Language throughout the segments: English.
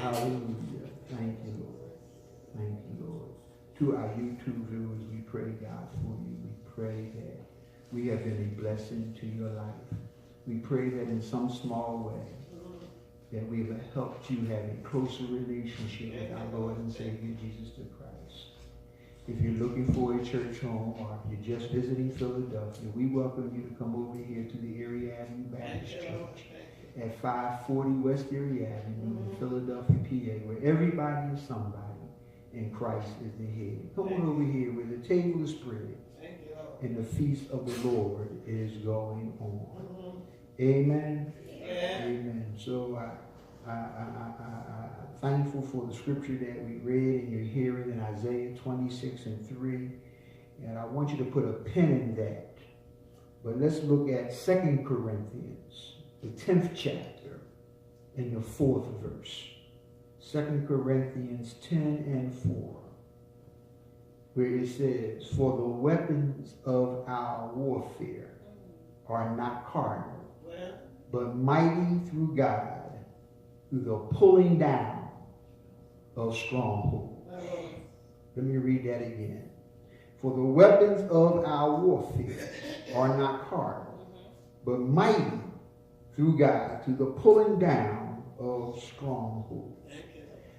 Hallelujah. Thank you, Lord. Thank you, Lord. To our YouTube viewers, we pray, God, for you. We pray that we have been a blessing to your life. We pray that in some small way that we have helped you have a closer relationship with our Lord and Savior, Jesus the Christ. If you're looking for a church home or if you're just visiting Philadelphia, we welcome you to come over here to the Erie Avenue Baptist Church at 540 West Erie Avenue in Philadelphia, PA, where everybody is somebody and Christ is the head. Come on over here where the table is spread and the feast of the Lord is going on. Amen. Amen. So I'm thankful for the scripture that we read and you're hearing in Isaiah 26:3. And I want you to put a pin in that. But let's look at 2 Corinthians, the 10th chapter, and the 4th verse. 2 Corinthians 10:4, where it says, "For the weapons of our warfare are not carnal, but mighty through God, through the pulling down of strongholds." Let me read that again. "For the weapons of our warfare are not carnal, but mighty through God, through the pulling down of strongholds."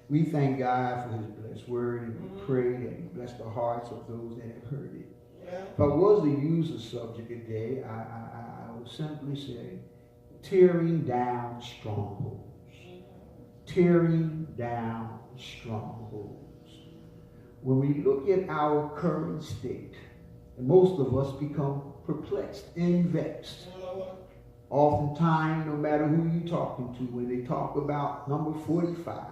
We thank God for his blessed word, and we pray that he bless the hearts of those that have heard it. If I was to use a subject today, I would simply say, tearing down strongholds. Tearing down strongholds. When we look at our current state, and most of us become perplexed and vexed. Oftentimes, no matter who you're talking to, when they talk about number 45,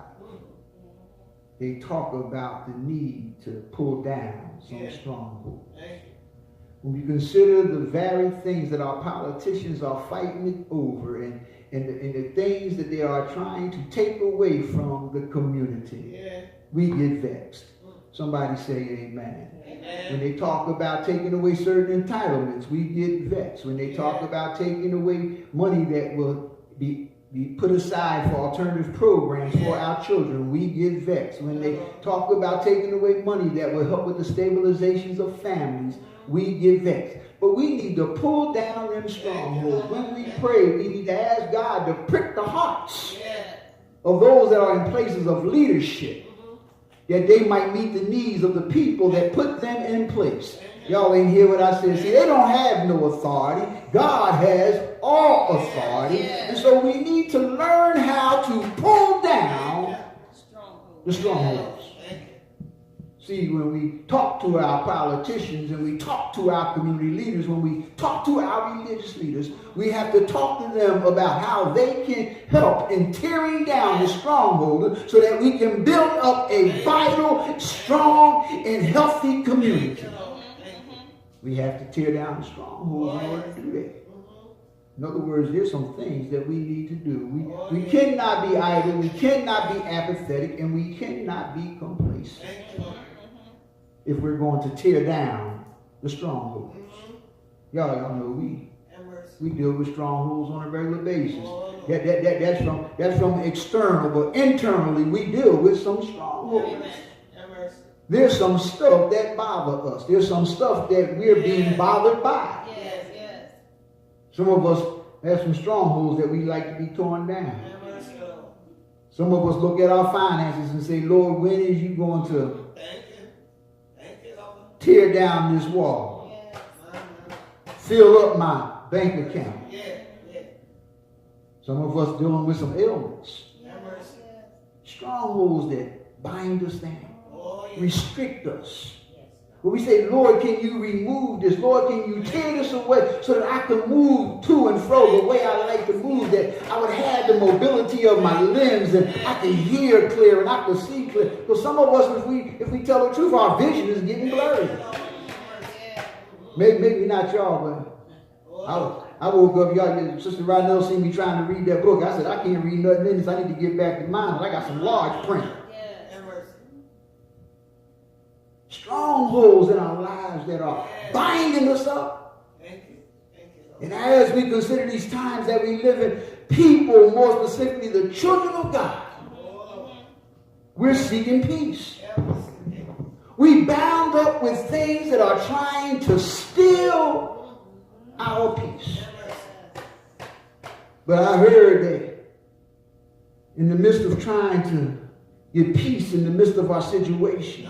they talk about the need to pull down some strongholds. When we consider the very things that our politicians are fighting over and the things that they are trying to take away from the community, we get vexed. Somebody say amen. When they talk about taking away certain entitlements, we get vexed. When they talk about taking away money that will be put aside for alternative programs for our children, we get vexed. When they talk about taking away money that will help with the stabilizations of families, we get vexed. But we need to pull down them strongholds. When we pray, we need to ask God to prick the hearts of those that are in places of leadership, that they might meet the needs of the people that put them in place. Y'all ain't hear what I said. See, they don't have no authority. God has all authority. And so we need to learn how to pull down the strongholds. See, when we talk to our politicians and we talk to our community leaders, when we talk to our religious leaders, we have to talk to them about how they can help in tearing down the stronghold so that we can build up a vital, strong, and healthy community. We have to tear down the strongholds in order to do that. In other words, there's some things that we need to do. We cannot be idle, we cannot be apathetic, and we cannot be complacent if we're going to tear down the strongholds. Y'all know we deal with strongholds on a regular basis. That's from external, but internally we deal with some strongholds. There's some stuff that bother us. There's some stuff that we're being bothered by. Some of us have some strongholds that we like to be torn down. Some of us look at our finances and say, "Lord, when is you going to tear down this wall? Fill up my bank account." Some of us dealing with some ailments. Strongholds that bind us down, restrict us. But we say, "Lord, can you remove this? Lord, can you tear this away so that I can move to and fro the way I like to move, that I would have the mobility of my limbs and I can hear clear and I can see clear." Because some of us, if we tell the truth, our vision is getting blurry. Maybe not y'all, but I woke up, y'all, Sister Rodnell seen me trying to read that book. I said, "I can't read nothing in this. I need to get back to mine. I got some large print." Strongholds in our lives that are binding us up. And as we consider these times that we live in, people, more specifically the children of God, we're seeking peace. We bound up with things that are trying to steal our peace. But I heard that in the midst of trying to get peace in the midst of our situations,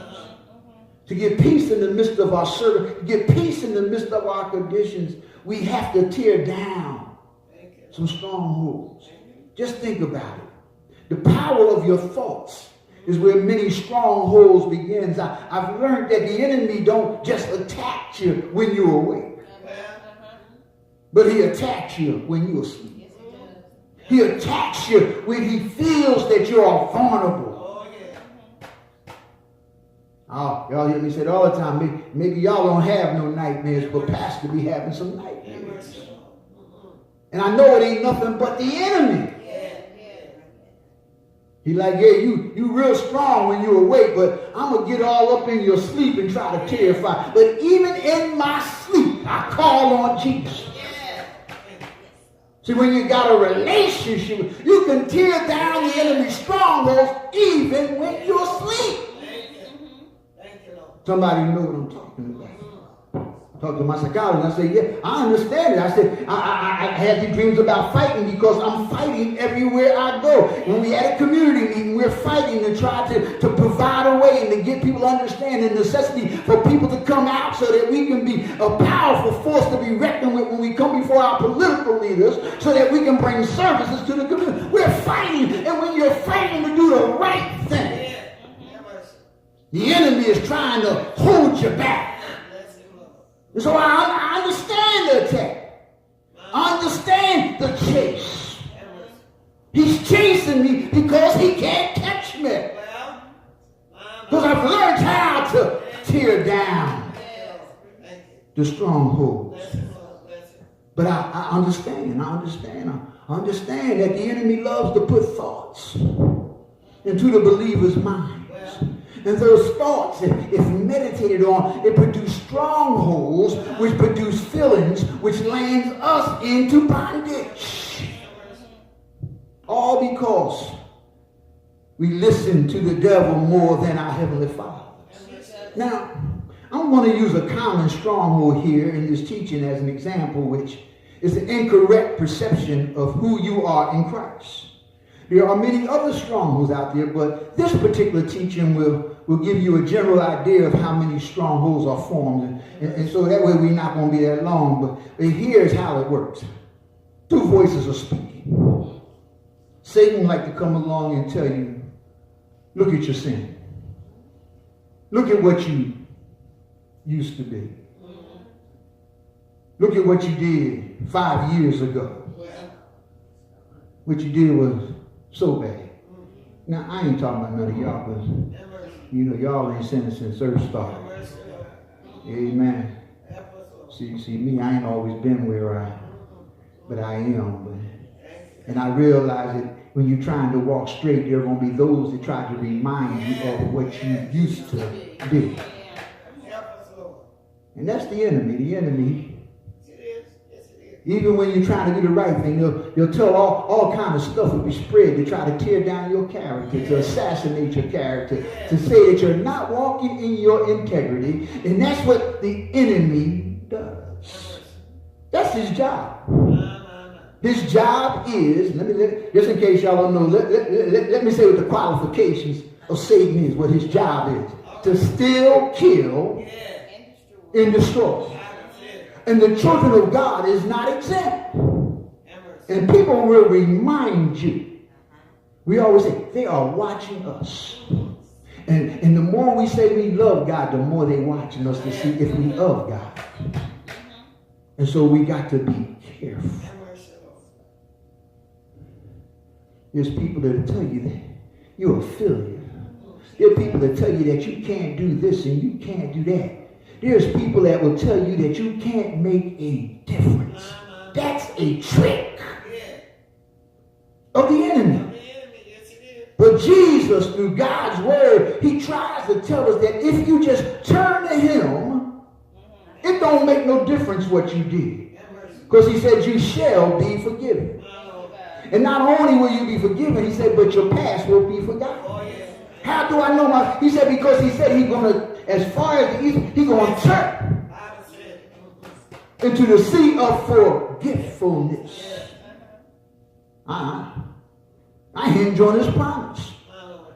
to get peace in the midst of our service, to get peace in the midst of our conditions, we have to tear down some strongholds. Just think about it. The power of your thoughts is where many strongholds begins. I've learned that the enemy don't just attack you when you're awake, but he attacks you when you're asleep. He attacks you when he feels that you are vulnerable. Oh, y'all hear me say it all the time. Maybe y'all don't have no nightmares, but Pastor be having some nightmares. And I know it ain't nothing but the enemy. He like, yeah, you real strong when you're awake, but I'm going to get all up in your sleep and try to terrify. But even in my sleep, I call on Jesus. See, when you got a relationship, you can tear down the enemy's strongholds even when you're asleep. Somebody know what I'm talking about. Talk to my psychologist. I say, yeah, I understand it. I said, I have these dreams about fighting because I'm fighting everywhere I go. When we had a community meeting, we're fighting to try to provide a way and to get people to understand the necessity for people to come out so that we can be a powerful force to be reckoned with when we come before our political leaders so that we can bring services to the community. We're fighting, and when you're fighting to do the right thing, the enemy is trying to hold you back. And so I understand the attack. I understand the chase. He's chasing me because he can't catch me. Because I've learned how to tear down the strongholds. But I understand that the enemy loves to put thoughts into the believer's minds. And those thoughts, if meditated on, it produce strongholds, which produce feelings, which lands us into bondage. All because we listen to the devil more than our Heavenly Father. Now, I'm going to use a common stronghold here in this teaching as an example, which is the incorrect perception of who you are in Christ. There are many other strongholds out there, but this particular teaching will give you a general idea of how many strongholds are formed. And so that way we're not going to be that long. But here's how it works. Two voices are speaking. Satan like to come along and tell you, look at your sin. Look at what you used to be. Look at what you did 5 years ago. What you did was so bad. Now, I ain't talking about none of y'all, because, you know, y'all ain't sinned since earth started. Amen. See, me, I ain't always been where but I am. And I realize that when you're trying to walk straight, there are going to be those that try to remind you of what you used to be. And that's the enemy. The enemy, even when you're trying to do the right thing, they'll tell all kind of stuff will be spread to try to tear down your character, to assassinate your character, to say that you're not walking in your integrity. And that's what the enemy does. That's his job. His job is, just in case y'all don't know, let me say what the qualifications of Satan is, what his job is. To steal, kill, and destroy. And the children of God is not exempt. And people will remind you. We always say, they are watching us. And the more we say we love God, the more they're watching us to see if we love God. And so we got to be careful. There's people that tell you that you're a failure. There are people that tell you that you can't do this and you can't do that. There's people that will tell you that you can't make a difference. That's a trick of the enemy. But Jesus, through God's word, he tries to tell us that if you just turn to him, it don't make no difference what you did. Because he said you shall be forgiven. And not only will you be forgiven, he said, but your past will be forgotten. How do I know my? He said, because he said he's going to, as far as the east, he's going to turn into the sea of forgetfulness. I hinge on his promise.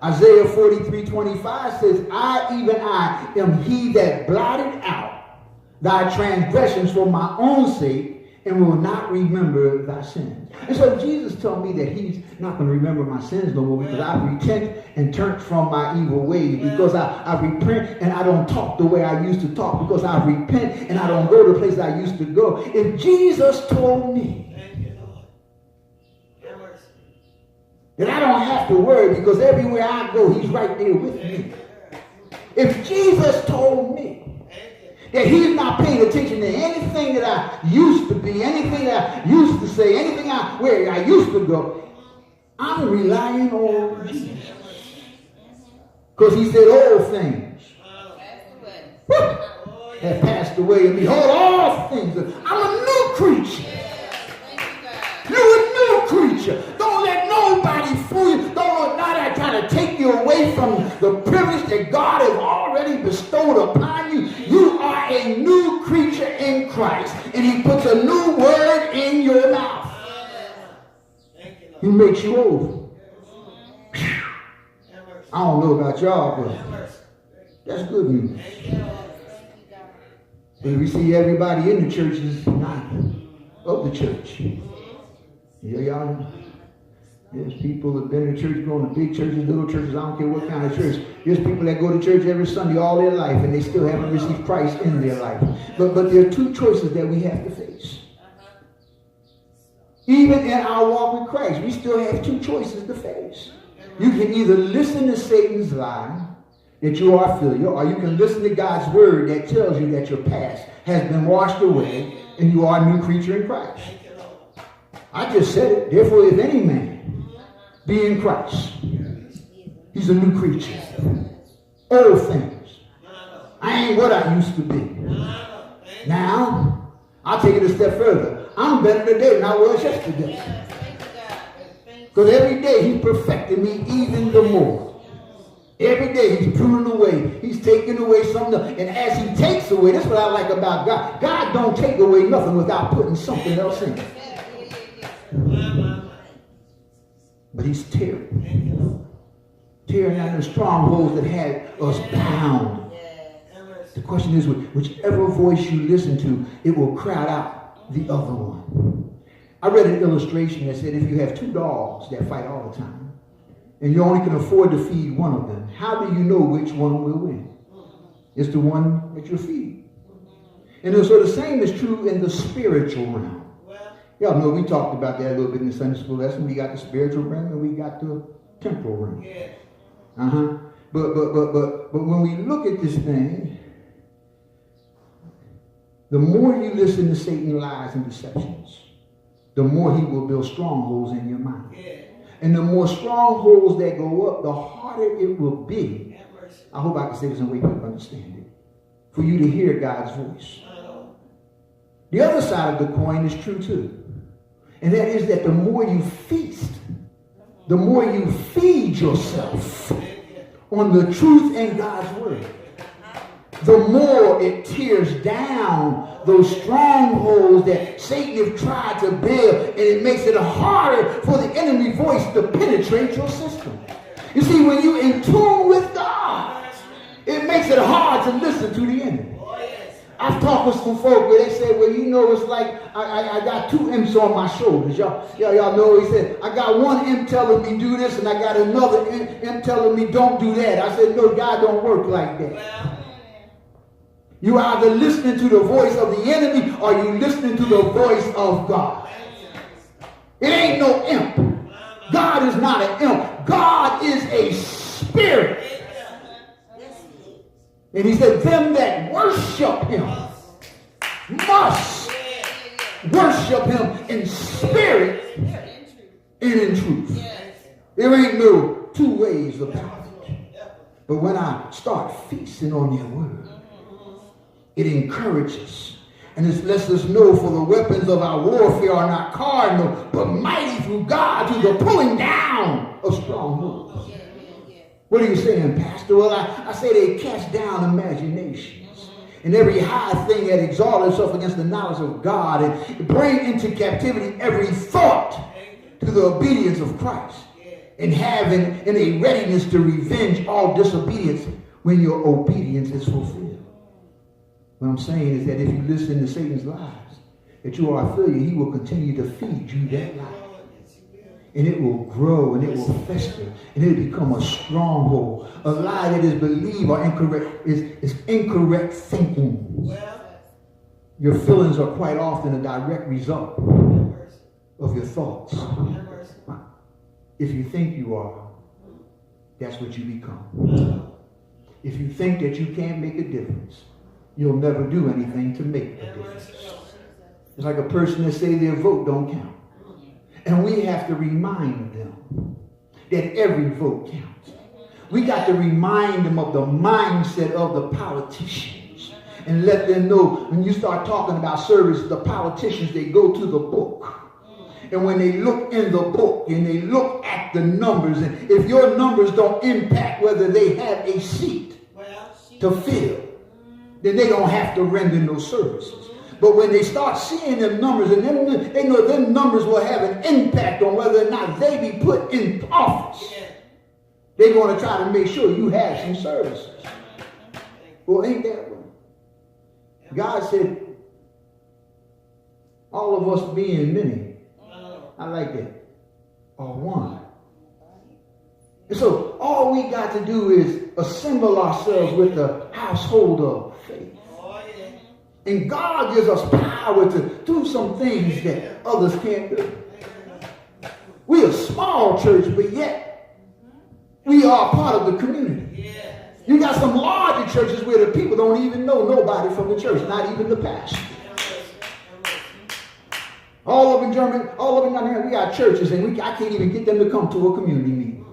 Isaiah 43:25 says, even I am he that blotted out thy transgressions for my own sake, and will not remember thy sins. And so Jesus told me that he's not going to remember my sins no more, because I repent and turn from my evil ways, because I repent and I don't talk the way I used to talk, because I repent and I don't go to the places I used to go. If Jesus told me that I don't have to worry, because everywhere I go, he's right there with me. If Jesus told me that he's not paying attention to anything that I used to be, anything that I used to say, anything where I used to go, I'm relying on Jesus. Because he said all things have passed away, and behold, all things. I'm a new creature. You're a new creature. Don't let nobody fool you. Don't let try to take you away from the privilege that God has already bestowed upon you. You are a new creature in Christ, and he puts a new word in your mouth. He makes you over. I don't know about y'all, but that's good news. But we see everybody in the church is not of the church. Yeah, y'all. There's people that have been in church, going to big churches, little churches, I don't care what kind of church. There's people that go to church every Sunday all their life, and they still haven't received Christ in their life. But there are two choices that we have to face. Even in our walk with Christ, we still have two choices to face. You can either listen to Satan's lie that you are a failure, or you can listen to God's word that tells you that your past has been washed away and you are a new creature in Christ. I just said it. Therefore, if any man be in Christ, he's a new creature. Old things. I ain't what I used to be. Now, I'll take it a step further. I'm better today than I was yesterday. Because every day he's perfecting me even the more. Every day he's pruning away. He's taking away something. And as he takes away, that's what I like about God. God don't take away nothing without putting something else in it. But he's tearing down the strongholds that had us bound. The question is, whichever voice you listen to, it will crowd out the other one. I read an illustration that said if you have two dogs that fight all the time, and you only can afford to feed one of them, how do you know which one will win? It's the one that you're feeding. And so the same is true in the spiritual realm. Y'all know we talked about that a little bit in the Sunday school lesson. We got the spiritual realm and we got the temporal realm. But when we look at this thing, the more you listen to Satan's lies and deceptions, the more he will build strongholds in your mind. And the more strongholds that go up, the harder it will be. I hope I can say this in a way people understand it. For you to hear God's voice. The other side of the coin is true too. And that is that the more you feast, the more you feed yourself on the truth in God's word, the more it tears down those strongholds that Satan has tried to build, and it makes it harder for the enemy voice to penetrate your system. You see, when you're in tune with God, it makes it hard to listen to the enemy. I've talked with some folk where they say, well, you know, it's like I got two imps on my shoulders. Y'all know, he said, I got one imp telling me do this, and I got another imp telling me don't do that. I said, no, God don't work like that. You either listening to the voice of the enemy or you listening to the voice of God. It ain't no imp. God is not an imp. God is a spirit. And he said, them that worship him must worship him in spirit and in truth. There ain't no two ways about it. But when I start feasting on your word, it encourages And this lets us know, for the weapons of our warfare are not carnal, but mighty through God to the pulling down of strongholds. What are you saying, Pastor? Well, I say they cast down imaginations and every high thing that exalts itself against the knowledge of God, and bring into captivity every thought to the obedience of Christ, and having in a readiness to revenge all disobedience when your obedience is fulfilled. What I'm saying is that if you listen to Satan's lies, that you are a failure, he will continue to feed you that lie. And it will grow, and it will fester, and it will become a stronghold. A lie that is believed or incorrect is incorrect thinking. Your feelings are quite often a direct result of your thoughts. If you think you are, that's what you become. If you think that you can't make a difference, you'll never do anything to make a difference. It's like a person that say their vote don't count. And we have to remind them that every vote counts. We got to remind them of the mindset of the politicians and let them know, when you start talking about service, the politicians, they go to the book. And when they look in the book and they look at the numbers, and if your numbers don't impact whether they have a seat to fill, then they don't have to render no services. But when they start seeing them numbers, and them, they know them numbers will have an impact on whether or not they be put in office, they're going to try to make sure you have some services. Well, ain't that right? God said, all of us being many, I like that, are one. And so all we got to do is assemble ourselves with the household of faith. And God gives us power to do some things that others can't do. We're a small church, but yet we are part of the community. You got some larger churches where the people don't even know nobody from the church, not even the pastor. All over Germany, all over down here, we got churches, and I can't even get them to come to a community meeting.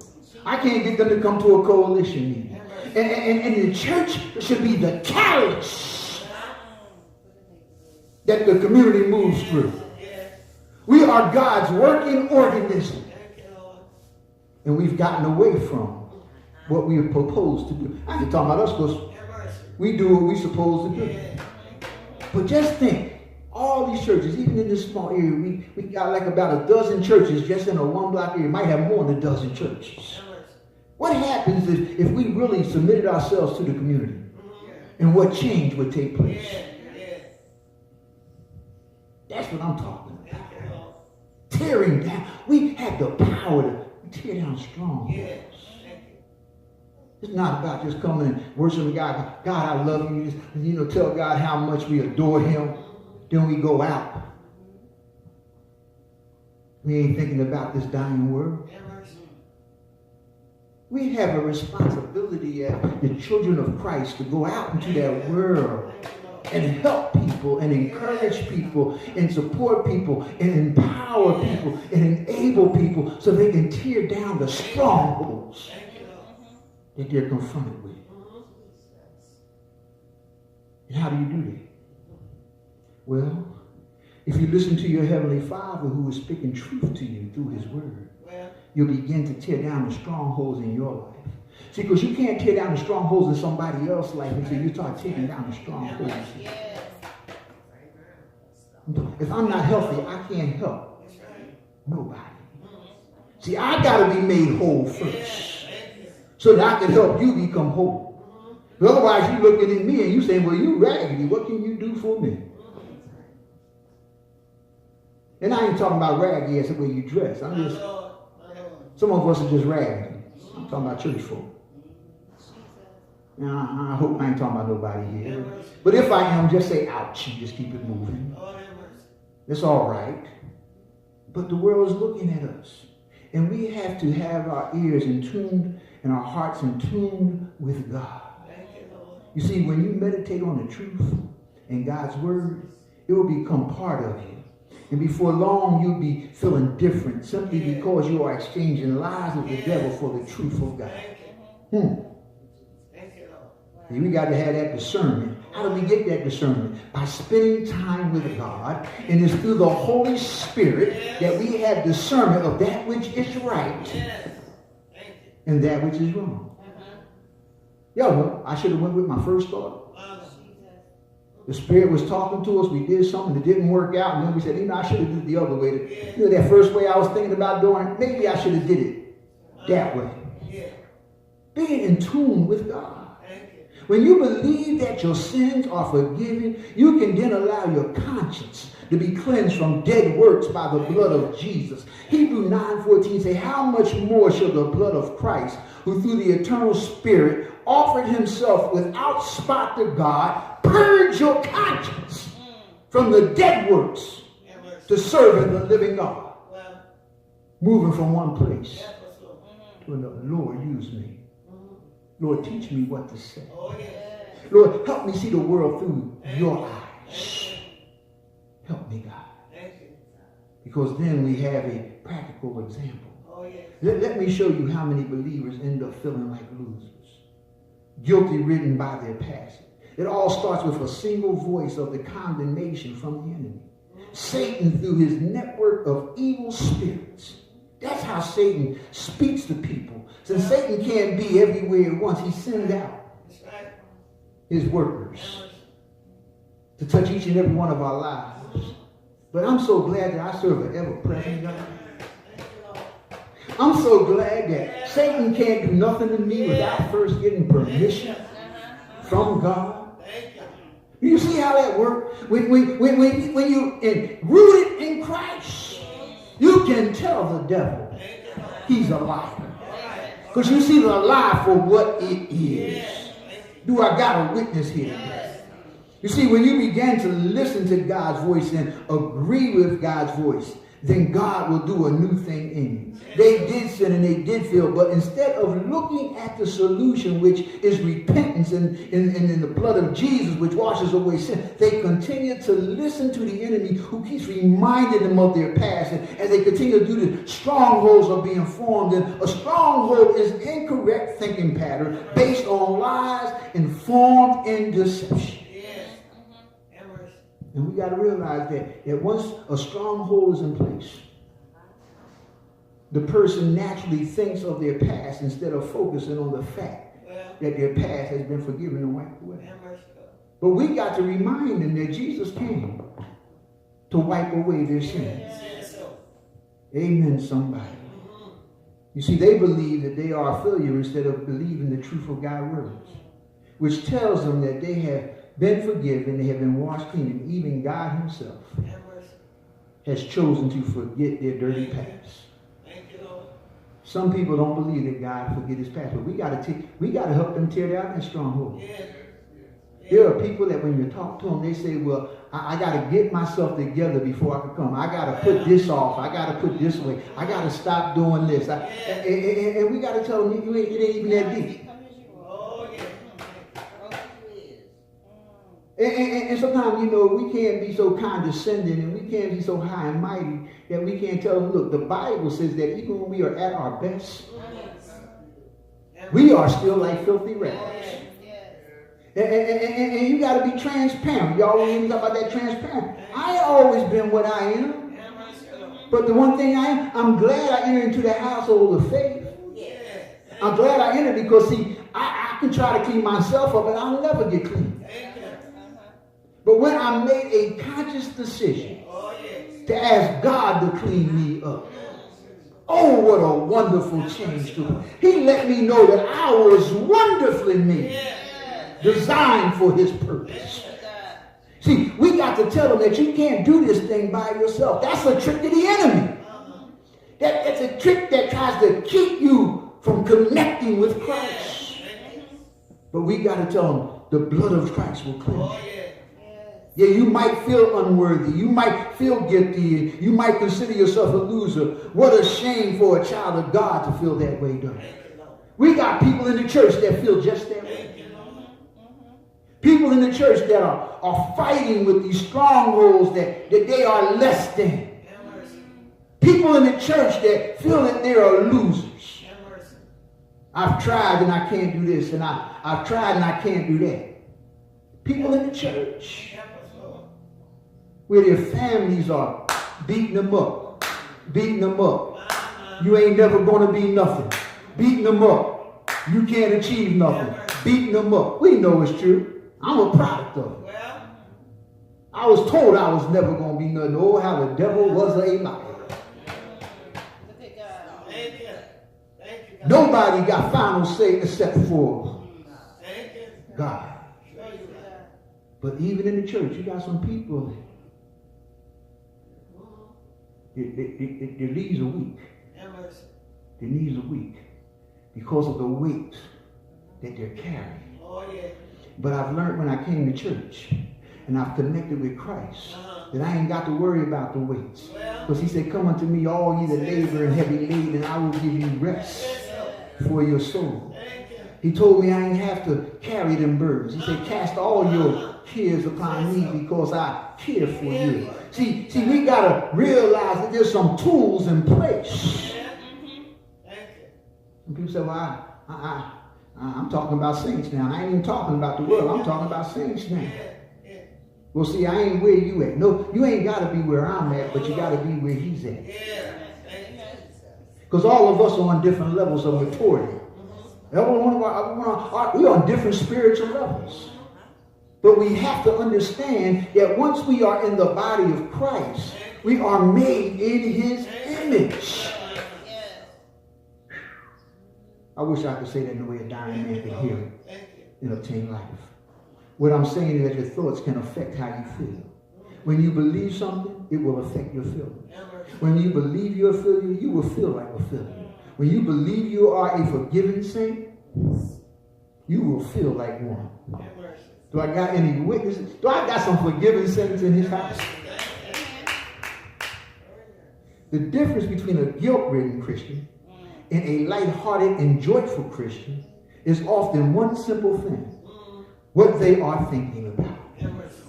I can't get them to come to a coalition meeting. And the church should be the catalyst that the community moves through. We are God's working organism. And we've gotten away from what we are proposed to do. I ain't talking about us because we do what we're supposed to do. But just think, all these churches, even in this small area, we got like about a dozen churches just in a one block area. Might have more than a dozen churches. What happens if we really submitted ourselves to the community? And what change would take place? That's what I'm talking about. Tearing down. We have the power to tear down strongholds. It's not about just coming and worshiping God. God, I love you. Just, tell God how much we adore him. Then we go out. We ain't thinking about this dying world. We have a responsibility as the children of Christ to go out into that world and help people and encourage people and support people and empower people and enable people so they can tear down the strongholds that they're confronted with. And how do you do that? Well, if you listen to your Heavenly Father who is speaking truth to you through his word, you'll begin to tear down the strongholds in your life. See, because you can't tear down the strongholds in somebody else's life until you start taking down the strongholds. If I'm not healthy, I can't help nobody. See, I got to be made whole first so that I can help you become whole. But otherwise, you're looking at me and you saying, well, you raggedy. What can you do for me? And I ain't talking about raggedy as the way you dress. Some of us are just raggedy. I'm talking about church folk. Now, I hope I ain't talking about nobody here. But if I am, just say ouch and just keep it moving. It's all right. But the world is looking at us. And we have to have our ears in tune and our hearts in tune with God. You see, when you meditate on the truth and God's word, it will become part of you. And before long, you'll be feeling different simply because you are exchanging lies of the devil for the truth of God. We got to have that discernment How do we get that discernment? By spending time with God, and it's through the Holy Spirit that we have discernment of that which is right and that which is wrong. Y'all know, I should have went with my first thought. The Spirit was talking to us. We did something that didn't work out. And then we said, I should have did it the other way. That first way I was thinking about doing it, maybe I should have did it that way. Being in tune with God. When you believe that your sins are forgiven, you can then allow your conscience to be cleansed from dead works by the blood of Jesus. Hebrews 9:14 say, how much more shall the blood of Christ, who through the eternal Spirit offered himself without spot to God, purge your conscience from the dead works to serve the living God. Moving from one place to another. Lord, use me. Lord, teach me what to say. Lord, help me see the world through your eyes. Help me, God. Because then we have a practical example. Let me show you how many believers end up feeling like losers. Guilty ridden by their past. It all starts with a single voice of the condemnation from the enemy. Satan, through his network of evil spirits. That's how Satan speaks to people. Since Satan can't be everywhere at once, he sends out his workers to touch each and every one of our lives. But I'm so glad that I serve an ever-present God. I'm so glad that Satan can't do nothing to me without first getting permission from God. You see how that works? When you're rooted in Christ, you can tell the devil he's a liar. Because you see the lie for what it is. Do I got a witness here? You see, when you begin to listen to God's voice and agree with God's voice, then God will do a new thing in you. They did sin and they did fail, but instead of looking at the solution, which is repentance and in the blood of Jesus, which washes away sin, they continue to listen to the enemy who keeps reminding them of their past. And as they continue to do this, strongholds are being formed. And a stronghold is incorrect thinking pattern based on lies and formed in deception. And we got to realize that once a stronghold is in place, the person naturally thinks of their past instead of focusing on the fact that their past has been forgiven and wiped away. But we got to remind them that Jesus came to wipe away their sins. Amen, somebody. You see, they believe that they are a failure instead of believing the truth of God's words, which tells them that they have been forgiven, they have been washed clean, and even God himself has chosen to forget their dirty past. Some people don't believe that God forget his past, but we got to help them tear down that stronghold. There are people that when you talk to them, they say, well, I got to get myself together before I can come. I got to put this off. I got to put this away. I got to stop doing this. And we got to tell them, it ain't even that deep. And sometimes, we can't be so condescending and we can't be so high and mighty that we can't tell them, look, the Bible says that even when we are at our best, we are still like filthy rags. And you got to be transparent. Y'all want to talk about that transparent? I ain't always been what I am. But the one thing I'm glad I entered into the household of faith. I'm glad I entered because, see, I can try to clean myself up and I'll never get clean. But when I made a conscious decision to ask God to clean me up, oh, what a wonderful change to it. He let me know that I was wonderfully made, designed for his purpose. See, we got to tell them that you can't do this thing by yourself. That's a trick of the enemy. That's a trick that tries to keep you from connecting with Christ. But we got to tell them the blood of Christ will cleanse you. Yeah, you might feel unworthy. You might feel guilty. You might consider yourself a loser. What a shame for a child of God to feel that way, though. We got people in the church that feel just that way. People in the church that are fighting with these strongholds that they are less than. People in the church that feel that they are losers. I've tried and I can't do this, and I've tried and I can't do that. People in the church where their families are beating them up. Beating them up. You ain't never going to be nothing. Beating them up. You can't achieve nothing. Beating them up. We know it's true. I'm a product of it. I was told I was never going to be nothing. Oh, how the devil was a liar. Nobody got final say except for God. But even in the church, you got some people, their knees are weak. Their knees are weak because of the weight that they're carrying. But I've learned when I came to church and I've connected with Christ that I ain't got to worry about the weights. Because he said, come unto me all ye that labor and heavy laden, and I will give you rest for your soul. He told me I ain't have to carry them burdens. He said, cast all your cares upon me because I care for you. See, we got to realize that there's some tools in place. And people say, well, I'm talking about saints now. And I ain't even talking about the world. I'm talking about saints now. Well, see, I ain't where you at. No, you ain't got to be where I'm at, but you got to be where he's at. Because all of us are on different levels of maturity. We're on different spiritual levels. But we have to understand that once we are in the body of Christ, we are made in his image. I wish I could say that in the way a dying man could hear it and obtain life. What I'm saying is that your thoughts can affect how you feel. When you believe something, it will affect your feelings. When you believe you're a failure, you will feel like a failure. When you believe you are a forgiven saint, you will feel like one. Do I got any witnesses? Do I got some forgiven saints in his house? The difference between a guilt-ridden Christian and a light-hearted and joyful Christian is often one simple thing. What they are thinking about.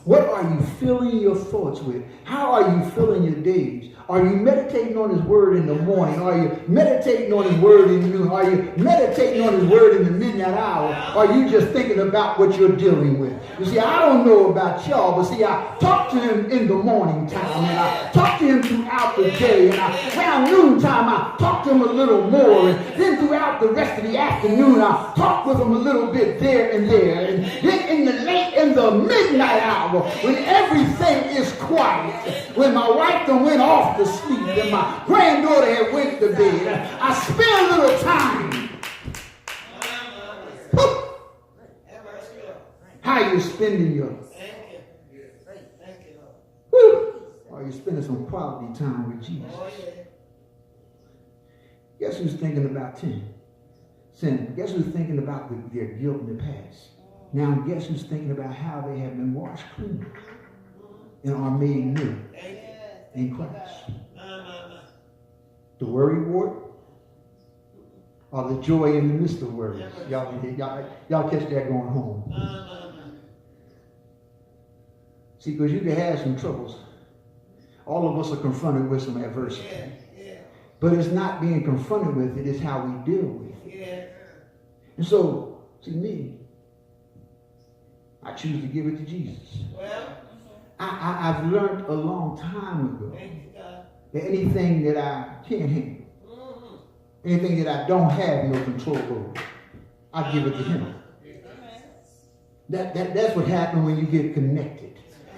What are you filling your thoughts with? How are you filling your days? Are you meditating on his word in the morning? Are you meditating on his word in the noon? Are you meditating on his word in the midnight hour? Are you just thinking about what you're dealing with? You see, I don't know about y'all, but see, I talk to him in the morning time, and I talk to him throughout the day, and around noontime, I talk to him a little more, and then throughout the rest of the afternoon, I talk with him a little bit there, and then in the midnight hour, when everything is quiet, when my wife done went off to sleep and my granddaughter had went to bed, I spend a little time. How you spending your? Are you spending some quality time with Jesus? Guess who's thinking about sin? Guess who's thinking about their guilt in the past? Now guess who's thinking about how they have been washed clean and are made new in Christ? The worry ward or the joy in the midst of worries? Y'all catch that going home. See, because you can have some troubles. All of us are confronted with some adversity. But it's not being confronted with it, it's how we deal with it. And so, see me, I choose to give it to Jesus. I've learned a long time ago that anything that I can't handle, anything that I don't have no control over, I give it to him. That's what happens when you get connected.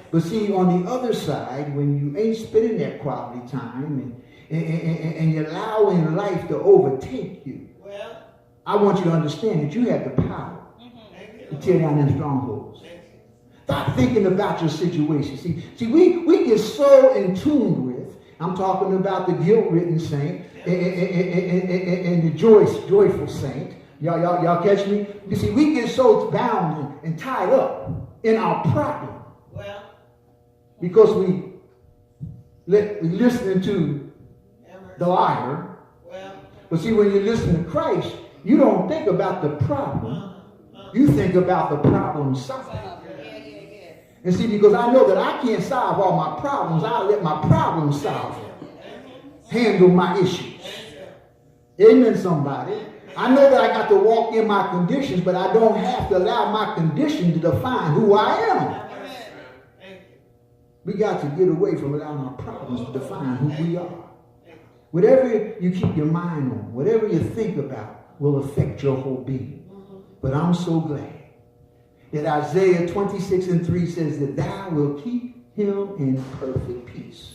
But see, on the other side, when you ain't spending that quality time and you're allowing life to overtake you, I want you to understand that you have the power to tear down them strongholds. Stop thinking about your situation. See, we get so in tune with, I'm talking about the guilt-ridden saint and the joyful saint. Y'all catch me? You see, we get so bound and tied up in our problem. Because we listening to the liar. But see, when you listen to Christ, you don't think about the problem. You think about the problem solved. And see, because I know that I can't solve all my problems, I'll let my problem solver handle my issues. Amen, somebody. I know that I got to walk in my conditions, but I don't have to allow my condition to define who I am. We got to get away from allowing our problems to define who we are. Whatever you keep your mind on, whatever you think about will affect your whole being. But I'm so glad that Isaiah 26:3 says that thou will keep him in perfect peace,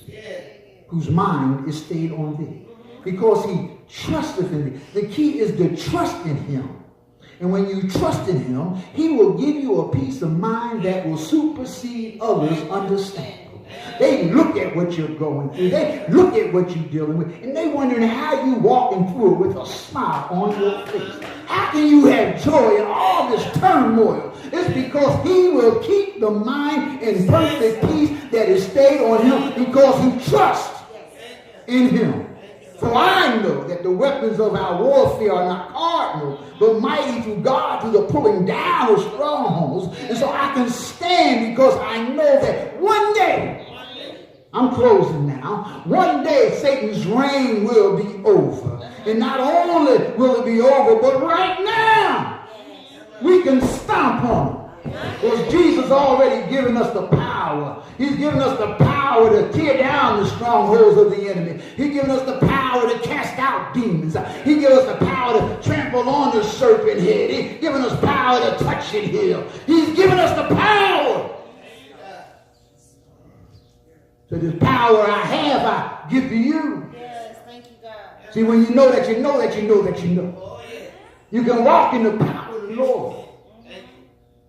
whose mind is stayed on thee, because he trusteth in thee. The key is to trust in him. And when you trust in him, he will give you a peace of mind that will supersede others' understanding. They look at what you're going through. They look at what you're dealing with. And they wondering how you walking through it with a smile on your face. How can you have joy in all this turmoil? It's because he will keep the mind in perfect peace that is stayed on him because he trusts in him. For I know that the weapons of our warfare are not carnal, but mighty through God to the pulling down of strongholds. And so I can stand because I know that one day, I'm closing now, one day Satan's reign will be over. And not only will it be over, but right now, we can stomp on it. Because Jesus already given us the power. He's given us the power to tear down the strongholds of the enemy. He's given us the power to cast out demons. He given us the power to trample on the serpent head. He's given us power to touch and heal. He's given us the power. So this power I have, I give to you. Yes, thank you, God. See, when you know that you know that you know that you know, you can walk in the power of the Lord.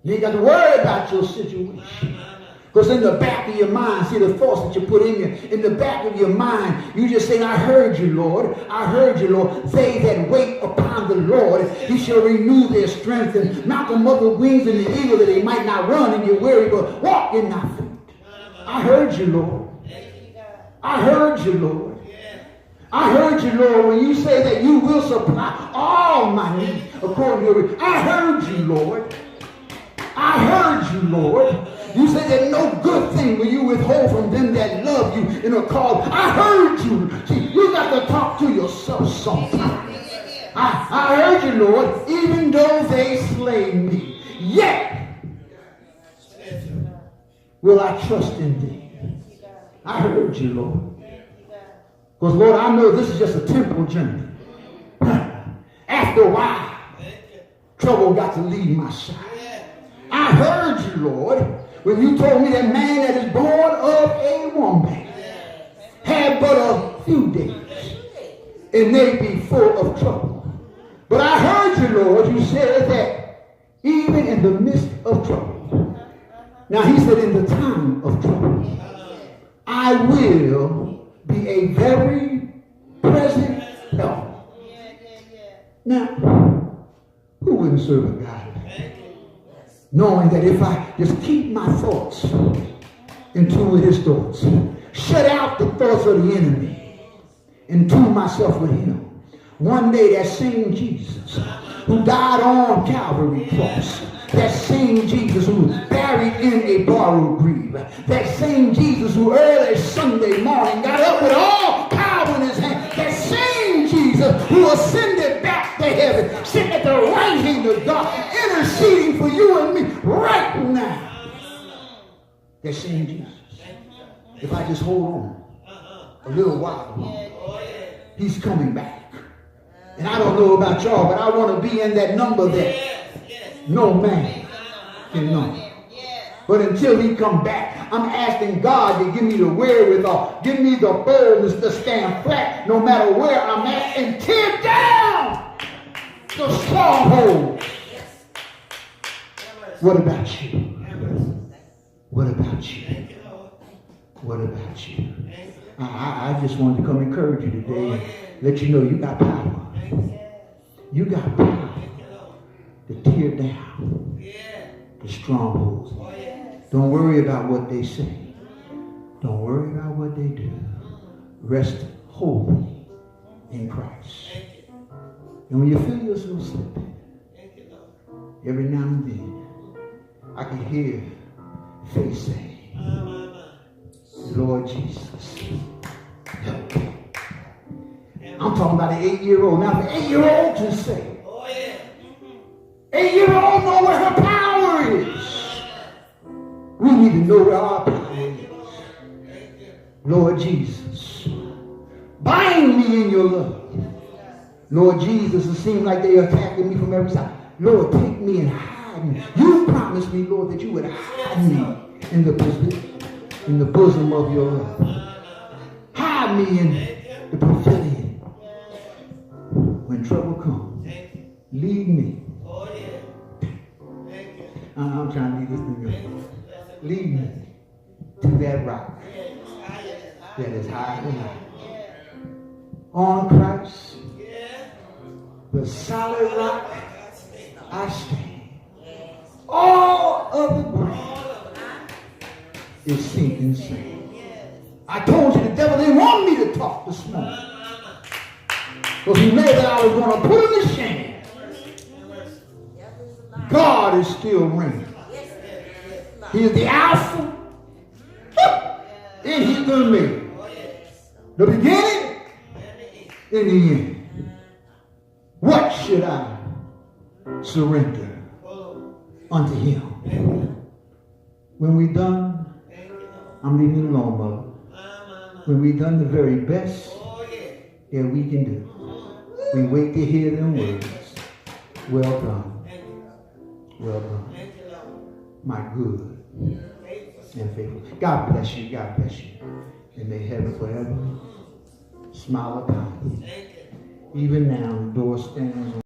You ain't got to worry about your situation. Because in the back of your mind, see the thoughts that you put in the back of your mind, you just say, I heard you, Lord. I heard you, Lord. They that wait upon the Lord, he shall renew their strength and mount them up with wings in the eagle that they might not run and get weary, but walk in thy feet. I heard you, Lord. I heard you, Lord. I heard you, Lord, when you say that you will supply all my needs according to your will. I heard you, Lord. I heard you, Lord. You said that no good thing will you withhold from them that love you and are called. I heard you. See, you got to talk to yourself sometimes. I heard you, Lord, even though they slay me, yet will I trust in thee. I heard you, Lord. Because, Lord, I know this is just a temporal journey. After a while, trouble got to leave my side. I heard you, Lord, when you told me that man that is born of a woman had but a few days and may be full of trouble. But I heard you, Lord, you said that even in the midst of trouble. Now, he said in the time of trouble, I will be a very present help. Now, who wouldn't serve a God knowing that if I just keep my thoughts in tune with his thoughts, shut out the thoughts of the enemy, and tune myself with him, one day that same Jesus who died on Calvary cross, that same Jesus who was buried in a borrowed grave, that same Jesus who early Sunday morning got up with all power in his hand, that same Jesus who ascended back to heaven, sitting at the right hand of God, interceding for you and me right now. That same Jesus. If I just hold on a little while longer, he's coming back. And I don't know about y'all, but I want to be in that number that no man can know. But until he come back, I'm asking God to give me the wherewithal, give me the boldness to stand flat no matter where I'm at and tear down the strongholds. What about you? What about you? What about you? I just wanted to come encourage you today and let you know you got power. You got power to tear down the strongholds. Don't worry about what they say. Don't worry about what they do. Rest wholly in Christ. And when you feel yourself slipping, every now and then, I can hear faith saying, Lord Jesus, help me. I'm talking about an 8-year-old. Now, for an 8-year-old to say, to know where our power is. Lord Jesus, bind me in your love. Lord Jesus, it seems like they are attacking me from every side. Lord, take me and hide me. You promised me, Lord, that you would hide me in the bosom of your love. Hide me in the pavilion. When trouble comes, lead me. I'm trying to lead this thing up. Lead me to that rock that is higher than I. On Christ, the solid rock, I stand. All other ground is sinking sand. I told you the devil didn't want me to talk this morning, because he knew that I was going to put him to shame. God is still reigning. He is the Alpha and he's the Omega. The beginning and the end. What should I surrender unto him? When we done, I'm leaving it alone, mother. When we done the very best that we can do, we wait to hear them words. Well done. Well done. My good and faithful. God bless you. God bless you. And may heaven forever smile upon you. Even now, the door stands